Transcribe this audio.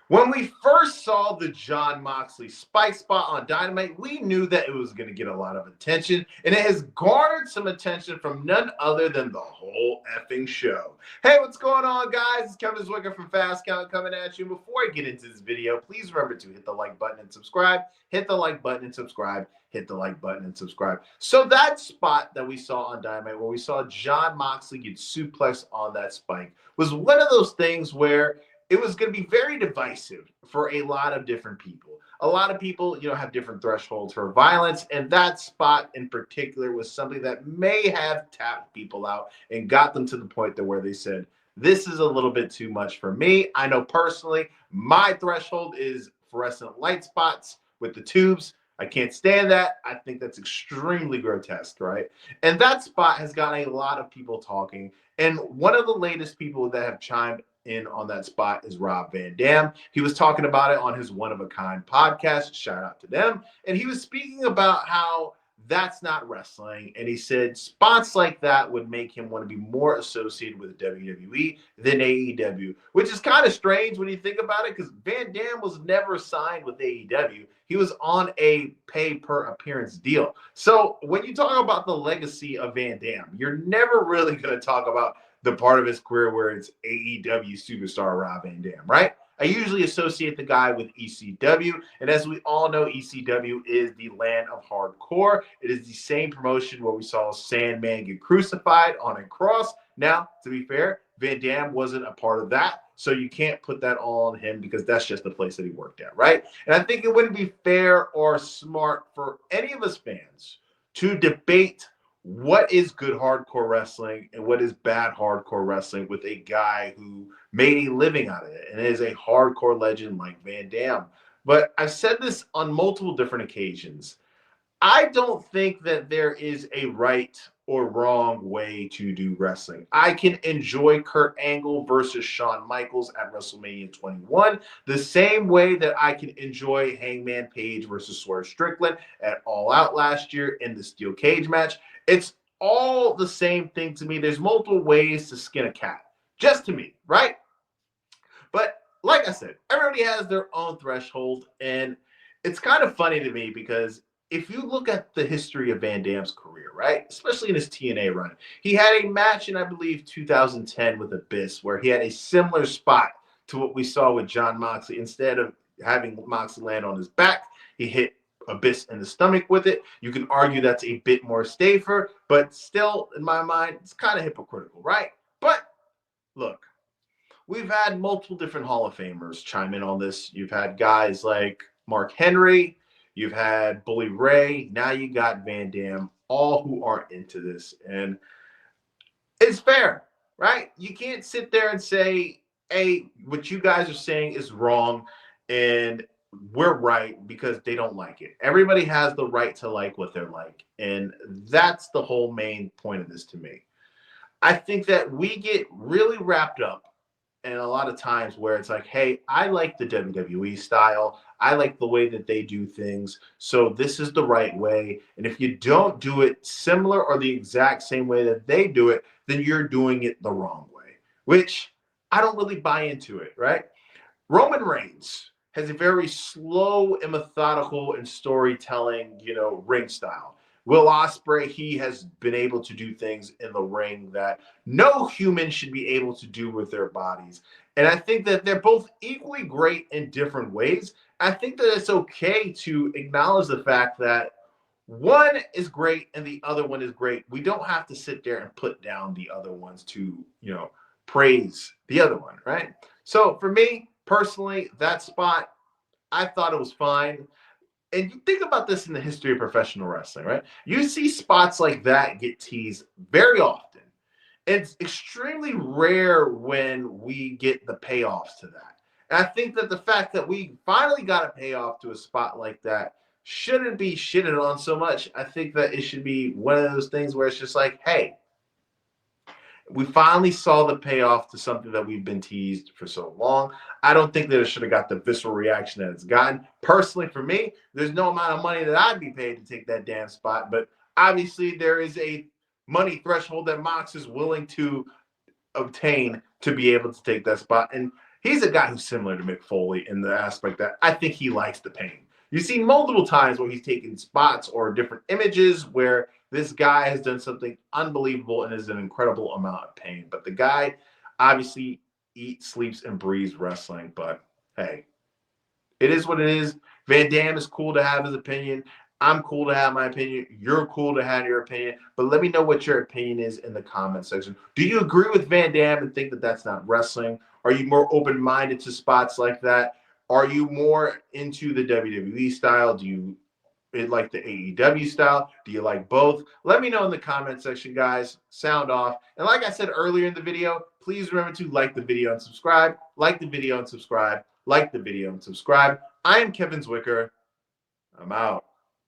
When we first saw the Jon Moxley Spike Spot on Dynamite, we knew that it was going to get a lot of attention, and it has garnered some attention from none other than the whole effing show. Hey, what's going on, guys? It's Kevin Zwicker from Fast Count coming at you. Before I get into this video, please remember to hit the like button and subscribe. Hit the like button and subscribe. Hit the like button and subscribe. So that spot that we saw on Dynamite, where we saw Jon Moxley get suplexed on that spike, was one of those things where it was going to be very divisive for a lot of different people. A lot of people, have different thresholds for violence, and that spot in particular was something that may have tapped people out and got them to the point that where they said, this is a little bit too much for me. I know personally, my threshold is fluorescent light spots with the tubes. I can't stand that. I think that's extremely grotesque, right? And that spot has gotten a lot of people talking. And one of the latest people that have chimed in on that spot is Rob Van Dam. He was talking about it on his One of a Kind podcast. Shout out to them. And he was speaking about how that's not wrestling. And he said spots like that would make him want to be more associated with WWE than AEW, which is kind of strange when you think about it, because Van Dam was never signed with AEW. He was on a pay per appearance deal. So when you talk about the legacy of Van Dam, you're never really going to talk about the part of his career where it's AEW superstar Rob Van Dam, right? I usually associate the guy with ECW, and as we all know, ECW is the land of hardcore. It is the same promotion where we saw Sandman get crucified on a cross. Now, to be fair, Van Dam wasn't a part of that, so you can't put that all on him because that's just the place that he worked at, right? And I think it wouldn't be fair or smart for any of us fans to debate what is good hardcore wrestling and what is bad hardcore wrestling with a guy who made a living out of it and is a hardcore legend like Van Dam. But I've said this on multiple different occasions. I don't think that there is a right or wrong way to do wrestling. I can enjoy Kurt Angle versus Shawn Michaels at WrestleMania 21 the same way that I can enjoy Hangman Page versus Swerve Strickland at All Out last year in the steel cage match. It's all the same thing to me. There's multiple ways to skin a cat, just to me, right? But like I said, everybody has their own threshold, and it's kind of funny to me because if you look at the history of Van Dam's career, right, especially in his TNA run, he had a match in, I believe, 2010 with Abyss where he had a similar spot to what we saw with Jon Moxley. Instead of having Moxley land on his back, he hit Abyss in the stomach with it. You can argue that's a bit more safer, but still, in my mind, it's kind of hypocritical, right? But look, we've had multiple different Hall of Famers chime in on this. You've had guys like Mark Henry, you've had Bully Ray, now you got Van Dam, all who aren't into this. And it's fair, right? You can't sit there and say, hey, what you guys are saying is wrong and we're right because they don't like it. Everybody has the right to like what they're like. And that's the whole main point of this to me. I think that we get really wrapped up and a lot of times where it's like, hey, I like the WWE style. I like the way that they do things. So this is the right way. And if you don't do it similar or the exact same way that they do it, then you're doing it the wrong way, which I don't really buy into it, right? Roman Reigns has a very slow and methodical and storytelling, ring style. Will Ospreay, he has been able to do things in the ring that no human should be able to do with their bodies. And I think that they're both equally great in different ways. I think that it's okay to acknowledge the fact that one is great and the other one is great. We don't have to sit there and put down the other ones to, praise the other one, right? So for me, personally, that spot, I thought it was fine. And you think about this in the history of professional wrestling, right? You see spots like that get teased very often. It's extremely rare when we get the payoffs to that. And I think that the fact that we finally got a payoff to a spot like that shouldn't be shitted on so much. I think that it should be one of those things where it's just like, hey, we finally saw the payoff to something that we've been teased for so long. I don't think that it should have got the visceral reaction that it's gotten. Personally, for me, there's no amount of money that I'd be paid to take that damn spot. But obviously, there is a money threshold that Mox is willing to obtain to be able to take that spot. And He's a guy who's similar to Mick Foley in the aspect that I think he likes the pain. You see multiple times where he's taken spots or different images where this guy has done something unbelievable and is an incredible amount of pain. But the guy obviously eats, sleeps, and breathes wrestling. But hey, it is what it is. Van Dam is cool to have his opinion. I'm cool to have my opinion. You're cool to have your opinion. But let me know what your opinion is in the comment section. Do you agree with Van Dam and think that that's not wrestling? Are you more open-minded to spots like that? Are you more into the WWE style? Do you like the AEW style? Do you like both? Let me know in the comment section, guys. Sound off. And like I said earlier in the video, please remember to like the video and subscribe. Like the video and subscribe. Like the video and subscribe. I am Kevin Zwicker. I'm out.